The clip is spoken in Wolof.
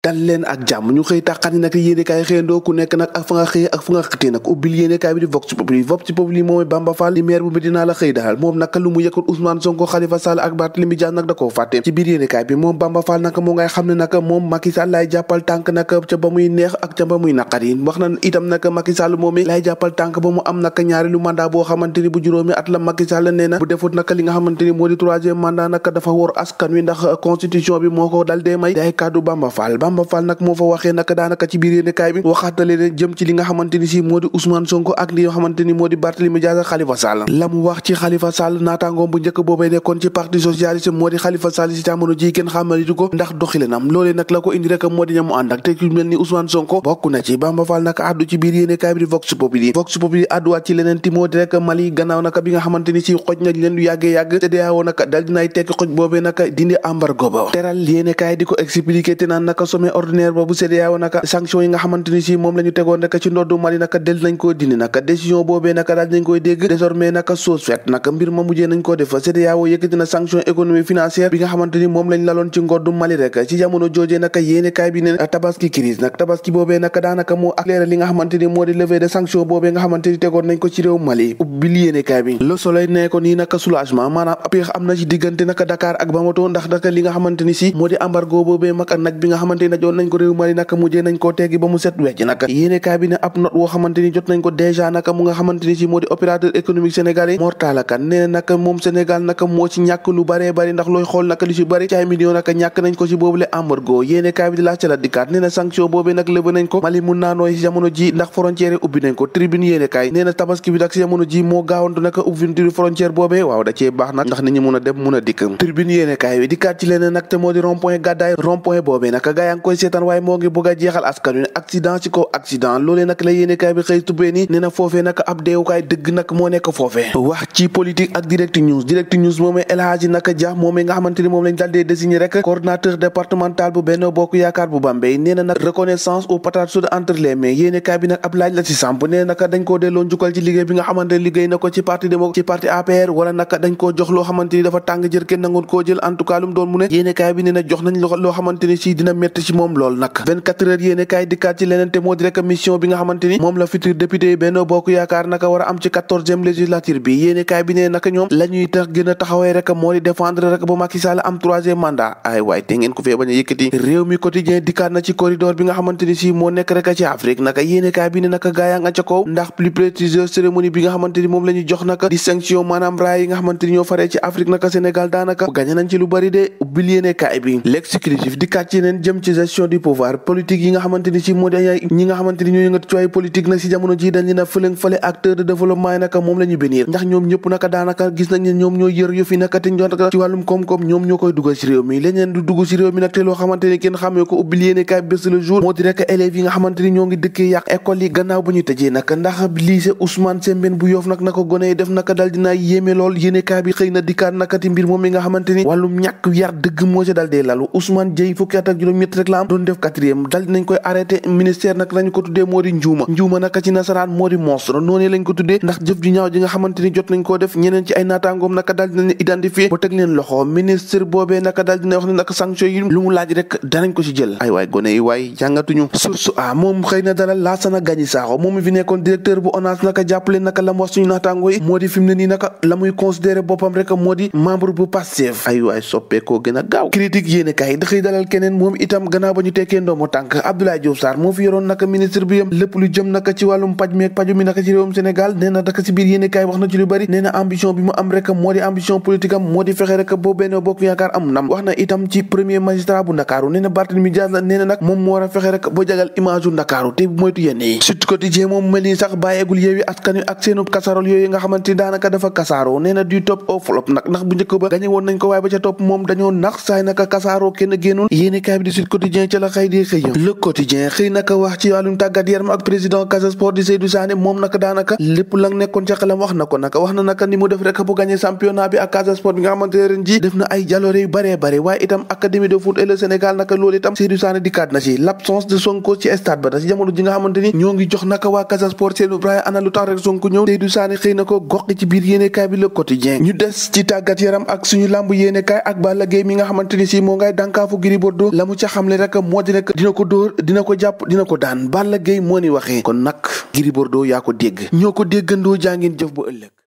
dal leen ak jàmm ñu xëy taxani nag yéenekaay xëyandoo ku nekk nag ak fa nga xëye ak fa nga xëtee nag ubbil yéenekaay bi di Vox Populi moom Bamba Fall di maire bu Médina la xëy daal moom nag lu mu yëkkul Ousmane Sonko Khalifa Sall ak Barthélémy Dias nag da koo fàtte ci biir yéenekaay bi moom Bamba Fall nag moo ngay xam ne nag moom Macky Sall laay jàppal tànk nag ca ba muy neex ak ca ba muy naqari wax na itam nag Macky Sall moom laay jàppal tànk ba mu am nag ñaareelu mandat boo xamante ni bu juróomi at la Macky Sall nee na bu defut nag li nga xamante ni moo di troisième mandat nag dafa wor askan wi ndax constitution bi moo ko dal dee may day kàddu Bamba Fall nag moo fa waxee nag daanaka ci biir yéenekaay bi waxaatale ne jëm ci li nga xamante ni si moo di Ousmane Sonko ak li nga xamante ni moo di Barthélémy Dias ak Khalifa Sall la mu wax ci Khalifa Sall naataangoom bu njëkk boobee nekkoon ci parti socialiste moo di Khalifa Sall si jamono ji kenn xamalitu ko ndax doxilinam loolee nag la ko indi rek moo di ñamu ànd ak te ku mel ni Ousmane Sonko bokk na ci Bamba Fall nag addu ci biir yéenekaay bi di Vox Populi adduwaat ci leneen ti moo di rek Mali gannaaw nag bi nga xamante ni si xoj nañ leen lu yàggee-yàgg CEDEAO nag dal dinaay tekki xoj boobee nag dindi embargo ba teral yéenekaay di ko expliquer te naan nag sommet ordinaire boobu CEDEAO naka sanction yi nga xamante ni si moom la ñu tegoon rek ci ndoddu Mali naka del nañ koo dindi naka décision boobee naka daal nañ koy dégg désormais naka chose faite naka mbir ma mujjee nañ koo def CEDEAO yëkkati na sanction économique financière bi nga xamante ni moom lañ laloon ci ngoddu Mali rek ci jamono joojee naka yéenekaay bi ne tabaski crise nag tabaski boobee naka daanaka moo accéléré li nga xamante ni moo di levée de sanction boobee nga xamante ni tegoon nañ ko ci réew Mali ubbil yéenekaay bi Le Soleil ne ko nii naka soulagement maanaam péex am na ci diggante naka Dakar ak Bamako ndax naka li nga xamante ni si moo di embargo boobee mag ak nag bi nga xamante ni najoon nañ ko réew Mali naka mujjee nañ koo teggi ba mu set wecc naka yéenekaay bi ne ab note woo xamante ni jot nañ ko déjà naka mu nga xamante ni si moo di opérateur économique sénégalais Mor Talla Kane nee na naka moom Sénégal naka moo ci ñàkk lu baree bari ndax looy xool naka li ci bari ci ay millions naka ñàkk nañ ko ci boobule embargo yéenekaay bi di laaj ca la dikkaat nee na sanction boobee nag levé nañ ko Mali mun naa nooy ci jamono ji ndax frontière ubbi nañ ko tribune yéenekaay nee na tabaski bi nag ci jamono ji moo gaawantu naka ouverture frontière boobee waaw da cee baax nag ndax nit ñi mun a dem mun a dikk tribune yéenekaay bi dikkaat ci leneen nag te moo di rond-point gàddaay rond-point boobee naka gaa yaa ngi koy seetaan waaye moo ngi bëgg a jeexal askan wi accident ci kaw accident loolee nag la yéenekaay bi xëy tubbee ni nee na foofee nag ab deewukaay dëgg nag moo nekk foofee wax ci politique ak direct news moomee El Hadji naka Dia moomee nga xamante ni moom lañ daal dee désigné rek coordinateur départemental bu Benno Bokk Yaakaar bu Bambey nee na nag reconnaissance aux patates chaudes entre les mains yéenekaay bi nag ab laaj la ci samp nee na naka dañ koo delloo njukkal ci liggéey bi nga xamante ni liggéey na ko ci parti APR wala naka dañ koo jox loo xamante ni dafa tàng jër kenn nangoon koo jël en tout cas lu mu doon mu ne yéenekaay bi nee na jox nañ loo xamante ni si dina métti ci moom lool nag 24 heures yéenekaay dikkaat ci leneen te moo di rek mission bi nga xamante ni moom la futur député Benno Bokk Yaakaar naka war a am ci 14e législature bi yéenekaay bi ne naka ñoom la ñuy tax gën a taxawee rek moo di défendre rek ba Macky Sall am 3e mandat ay waay te ngeen ko fee bañ a yëkkati réew mi quotidien dikkaat na ci corridor bi nga xamante ni si moo nekk rek ci Afrique naka yéenekaay bi ne naka gaayaa nga ca kaw ndax plus précisément cérémonie bi nga xamante ni moom la ñuy jox naka distinction maanaam raay yi nga xamante ni ñoo faree ci Afrique naka Sénégal daanaka gagné nañ ci lu bari de ubbil yéenekaay bi l'exécutif dikkaat ci neen jëm ci gestion du pouvoir politique yi nga xamante ni si moo di ñi nga xamante ni ñoo yëngatu ci ay politique nag si jamono ji dañ leen a fële acteur de développement yi naka moom la ñu bénir ndax ñoom ñëpp naka daanaka gis nañ ne ñoom ñoo yër yu fi naka te ñoo ci wàllum koom-koom ñoom ñoo koy dugal ci réew mi leneen du dugg ci réew mi nag te loo xamante ni kenn xamee ko ubbil yéenekaay bés le jour moo di rek élèves yi nga xamante ni ñoo ngi dëkkee yàq école yi gannaaw ba ñu tëjee naka ndax lycée Ousmane Sembène bu Yoff nag naka gone yi def naka dal dinaa yéeme lool yéenekaay bi xëy na dikkaat naka ti mbir moom mi nga xamante ni wàllum ñàkk yar dëgg moo ci dal dee lalu Ousmane Dieye fukki at ak juróom-ñett rek la am doon def 4e dal dinañ koy arrêté ministère nag lañu ko tuddee moo di njuuma naka ci nasaraan moo di monstre noonu lañ ko tuddee ndax jëf ju ñaaw ji nga xamante ni jot nañ koo def ñeneen ci ay naataangoom naka dal dinañ identifier ba teg leen loxo ministre boobee naka dal dina wax ne naka sanction yi lu mu laaj rek danañ ko ci jël ay waay gone yi waay jàngatuñu source a moom xëy na dalal Lassana Gagny Sakho moom mi fi nekkoon directeur bu ONAS naka jàppale naka la mu wax suñu naataango yi moo di fi mu ne nii naka la muy considéré boppam rek moo di membre bu Pastef ay waay soppeekoo gën a gaaw critique yéenekaay dafay dalal keneen moom itam gannaaw ba ñu tekkee ndoomo tànk Abdoulaye Diouf Sarr moo fi yoroon naka ministre bi yam lépp lu jëm naka ci wàllum paj meeg paju mi naka ci réewum Sénégal nee na daka ci biir yéenekaay wax na ci lu bari nee na ambition bi mu am rek moo di ambition politique am moo di fexe rek boo Benno Bokk Yaakaar am nam wax na itam ci premier magistrat bu Ndakaaru nee na Barthélémy Dias nee na nag moom moo war a fexe rek boo jagal image u Ndakaaru te moytu yenn yi Sud Quotidien moom mel ni sax bàyyeegul Yewwi Askan Wi ak seenu kasarol yooyu nga xamante ni daanaka dafa kasaaroo nee na du top au flop nag ndax bu njëkk ba gañe woon nañ ko waaye ba ca topp moom dañoo nax saay naka kasaaroo kenn génnul yéenekaay bi di Sud Quotidien ca la xëy di xëy Le Quotidien xëy naka wax ci wàllum tàggat yaram ak président Casa Sport di Seydou Sané moom naka daanaka lépp la nekkoon ca xelam wax na ko naka wax na naka ni mu def rek bu gagné championnat bi ak Casa Sport bi nga xamante ne ren ji def na ay jaloore yu baree bare waaye itam académie de foot et le Sénégal naka loolu itam Seydou Sané dikkaat na ci l'absence de Sonko ci stade ba da ci jamono ji nga xamante ni ñoo ngi jox naka waa Casa Sport seen Ibrahima ana lu tax rek Sonko ñëw Seydou Sané xëy na ko gox ci biir yéenekaay bi Le Quotidien ñu des ci tàggat yaram ak suñu lamb yéenekaay ak Balla Gaye mi nga xamante ni si moo ngay dànkaafu Gris Bordeaux la mu ca xam xamle rek moo di nekk dina ko dóor dina ko jàpp dina ko daan Balla Gaye moo ni waxee kon nag Gris Bordeaux yaa ko dégg ñoo ko déggandoo jàngeen jëf ba ëllëg